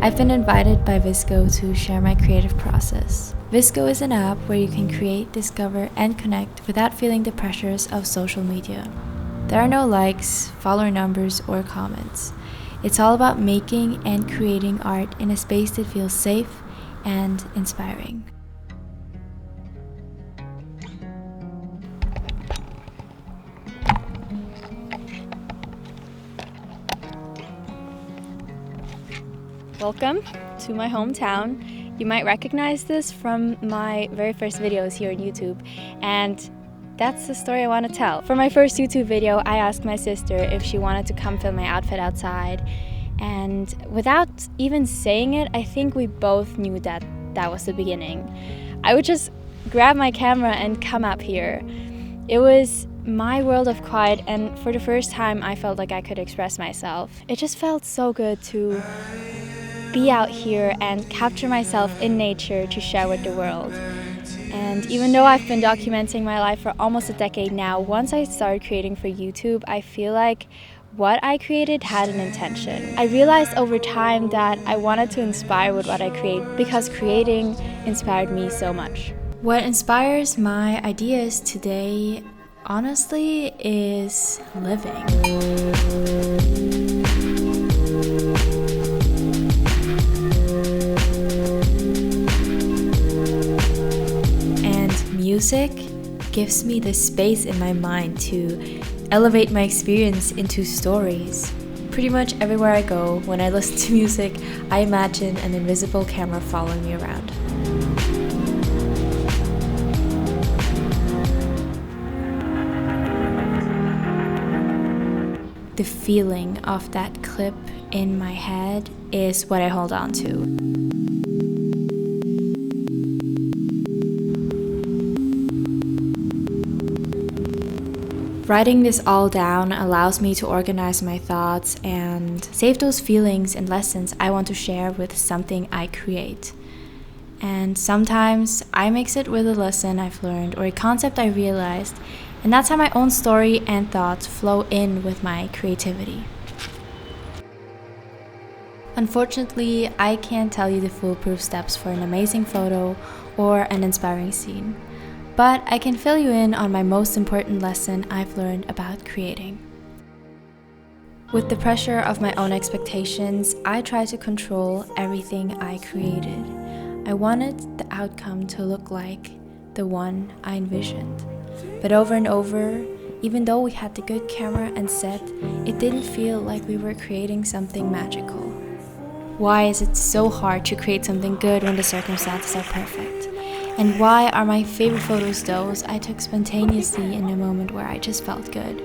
I've been invited by VSCO to share my creative process. VSCO is an app where you can create, discover, and connect without feeling the pressures of social media. There are no likes, follower numbers, or comments. It's all about making and creating art in a space that feels safe and inspiring. Welcome to my hometown. You might recognize this from my very first videos here on YouTube, and that's the story I want to tell. For my first YouTube video, I asked my sister if she wanted to come film my outfit outside, and without even saying it, I think we both knew that that was the beginning. I would just grab my camera and come up here. It was my world of quiet, and for the first time I felt like I could express myself. It just felt so good to be out here and capture myself in nature to share with the world. And even though I've been documenting my life for almost a decade now, once I started creating for YouTube, I feel like what I created had an intention. I realized over time that I wanted to inspire with what I create because creating inspired me so much. What inspires my ideas today, honestly, is living. Music gives me the space in my mind to elevate my experience into stories. Pretty much everywhere I go, when I listen to music, I imagine an invisible camera following me around. The feeling of that clip in my head is what I hold on to. Writing this all down allows me to organize my thoughts and save those feelings and lessons I want to share with something I create. And sometimes I mix it with a lesson I've learned or a concept I realized, and that's how my own story and thoughts flow in with my creativity. Unfortunately, I can't tell you the foolproof steps for an amazing photo or an inspiring scene. But I can fill you in on my most important lesson I've learned about creating. With the pressure of my own expectations, I try to control everything I created. I wanted the outcome to look like the one I envisioned. But over and over, even though we had the good camera and set, it didn't feel like we were creating something magical. Why is it so hard to create something good when the circumstances are perfect? And why are my favorite photos those I took spontaneously in a moment where I just felt good?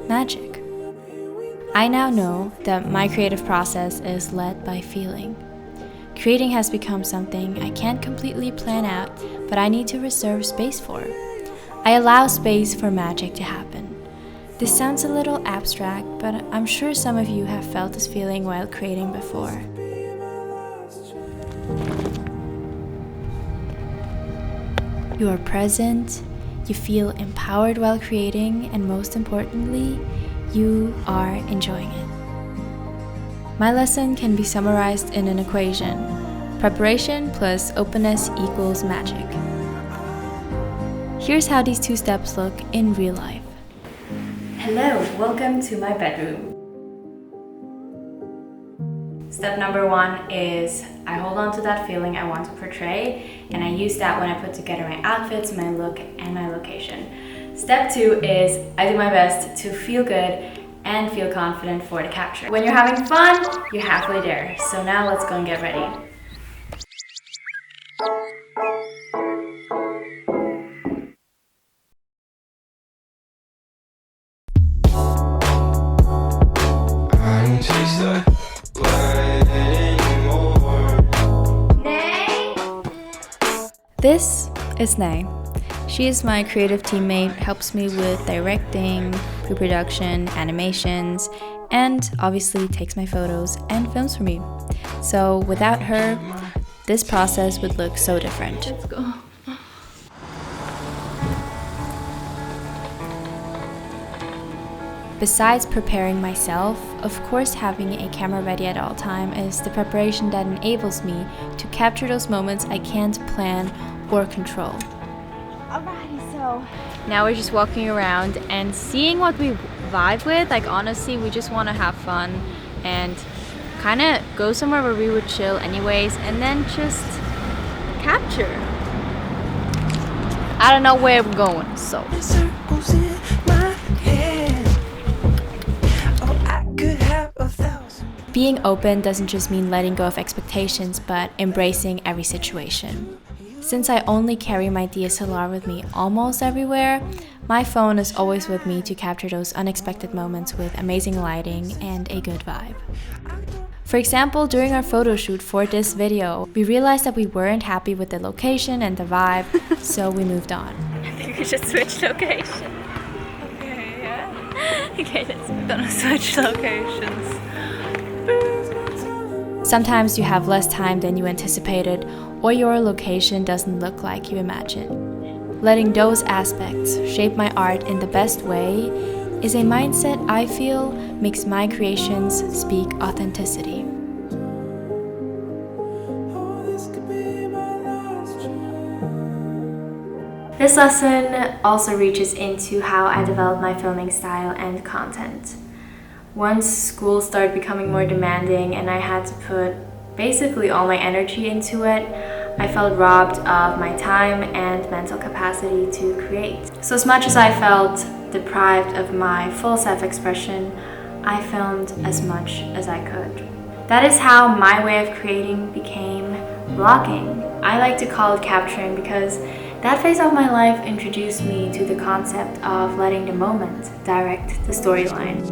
Magic. I now know that my creative process is led by feeling. Creating has become something I can't completely plan out, but I need to reserve space for. I allow space for magic to happen. This sounds a little abstract, but I'm sure some of you have felt this feeling while creating before. You are present, you feel empowered while creating, and most importantly, you are enjoying it. My lesson can be summarized in an equation: preparation plus openness equals magic. Here's how these two steps look in real life. Hello, welcome to my bedroom. Step number one is I hold on to that feeling I want to portray, and I use that when I put together my outfits, my look, and my location. Step two is I do my best to feel good and feel confident for the capture. When you're having fun, you're halfway there. So now let's go and get ready. This is Nay. She is my creative teammate, helps me with directing, pre-production, animations, and obviously takes my photos and films for me. So without her, this process would look so different. Let's go. Besides preparing myself, of course having a camera ready at all time is the preparation that enables me to capture those moments I can't plan or control. Alrighty, so now we're just walking around and seeing what we vibe with. Like honestly, we just want to have fun and kind of go somewhere where we would chill anyways, and then just capture. I don't know where we're going, so. Being open doesn't just mean letting go of expectations, but embracing every situation. Since I only carry my DSLR with me almost everywhere, my phone is always with me to capture those unexpected moments with amazing lighting and a good vibe. For example, during our photo shoot for this video, we realized that we weren't happy with the location and the vibe, so we moved on. I think we should switch location. Okay, yeah. Okay, we're gonna switch locations. Sometimes you have less time than you anticipated, or your location doesn't look like you imagined. Letting those aspects shape my art in the best way is a mindset I feel makes my creations speak authenticity. This lesson also reaches into how I develop my filming style and content. Once school started becoming more demanding and I had to put basically all my energy into it, I felt robbed of my time and mental capacity to create. So as much as I felt deprived of my full self-expression, I filmed as much as I could. That is how my way of creating became vlogging. I like to call it capturing because that phase of my life introduced me to the concept of letting the moment direct the storyline.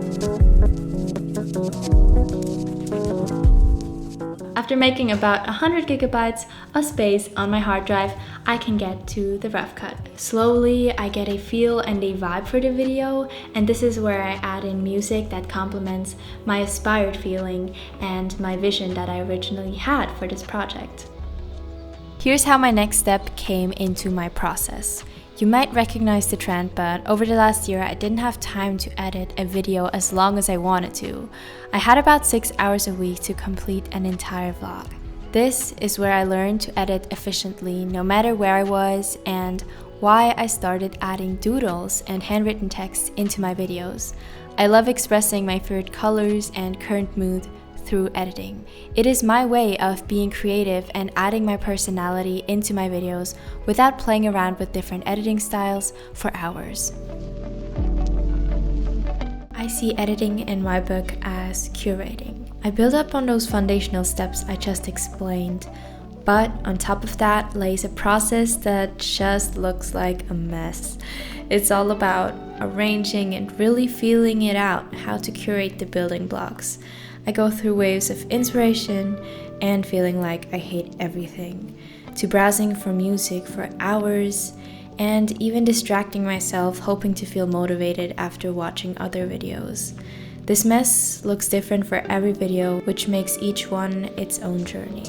After making about 100 gigabytes of space on my hard drive, I can get to the rough cut. Slowly, I get a feel and a vibe for the video, and this is where I add in music that complements my aspired feeling and my vision that I originally had for this project. Here's how my next step came into my process. You might recognize the trend, but over the last year I didn't have time to edit a video as long as I wanted to. I had about 6 hours a week to complete an entire vlog. This is where I learned to edit efficiently no matter where I was, and why I started adding doodles and handwritten text into my videos. I love expressing my favorite colors and current mood through editing. It is my way of being creative and adding my personality into my videos without playing around with different editing styles for hours. I see editing in my book as curating. I build up on those foundational steps I just explained, but on top of that lays a process that just looks like a mess. It's all about arranging and really feeling it out, how to curate the building blocks. I go through waves of inspiration and feeling like I hate everything, to browsing for music for hours, and even distracting myself hoping to feel motivated after watching other videos. This mess looks different for every video, which makes each one its own journey.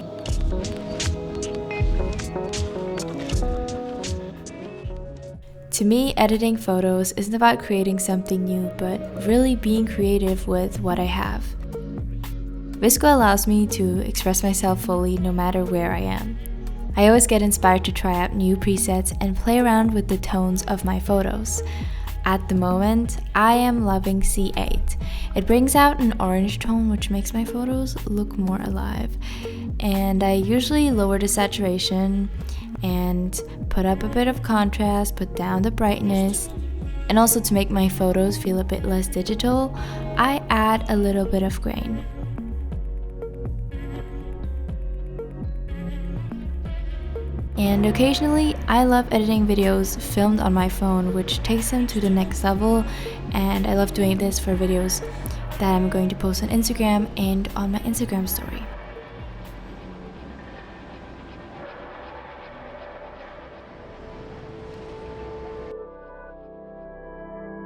To me, editing photos isn't about creating something new, but really being creative with what I have. VSCO allows me to express myself fully no matter where I am. I always get inspired to try out new presets and play around with the tones of my photos. At the moment, I am loving C8. It brings out an orange tone which makes my photos look more alive. And I usually lower the saturation and put up a bit of contrast, put down the brightness. And also to make my photos feel a bit less digital, I add a little bit of grain. And occasionally, I love editing videos filmed on my phone, which takes them to the next level, and I love doing this for videos that I'm going to post on Instagram and on my Instagram story.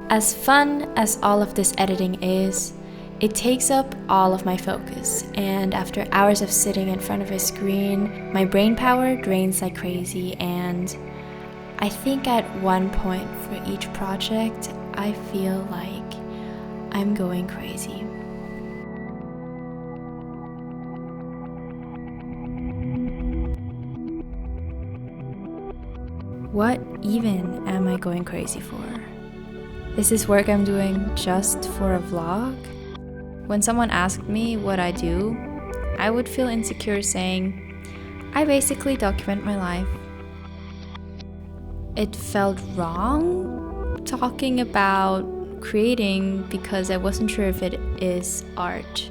As fun as all of this editing is, it takes up all of my focus, and after hours of sitting in front of a screen, my brain power drains like crazy, and I think at one point for each project, I feel like I'm going crazy. What even am I going crazy for? Is this work I'm doing just for a vlog? When someone asked me what I do, I would feel insecure saying, I basically document my life. It felt wrong talking about creating because I wasn't sure if it is art.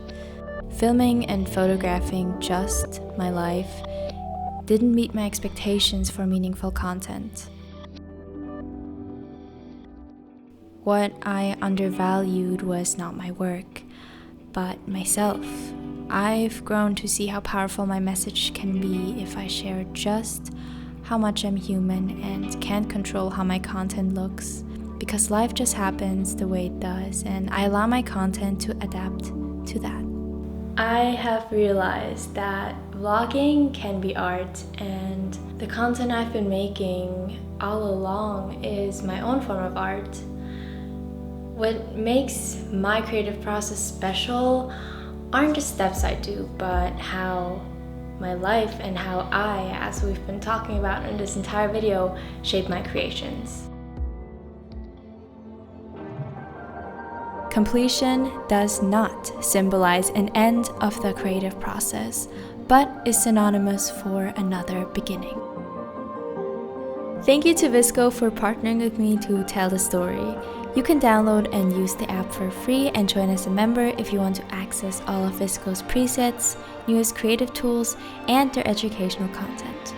Filming and photographing just my life didn't meet my expectations for meaningful content. What I undervalued was not my work, but myself. I've grown to see how powerful my message can be if I share just how much I'm human and can't control how my content looks, because life just happens the way it does, and I allow my content to adapt to that. I have realized that vlogging can be art, and the content I've been making all along is my own form of art. What makes my creative process special aren't the steps I do, but how my life and how I, as we've been talking about in this entire video, shape my creations. Completion does not symbolize an end of the creative process, but is synonymous for another beginning. Thank you to VSCO for partnering with me to tell the story. You can download and use the app for free and join as a member if you want to access all of VSCO's presets, newest creative tools, and their educational content.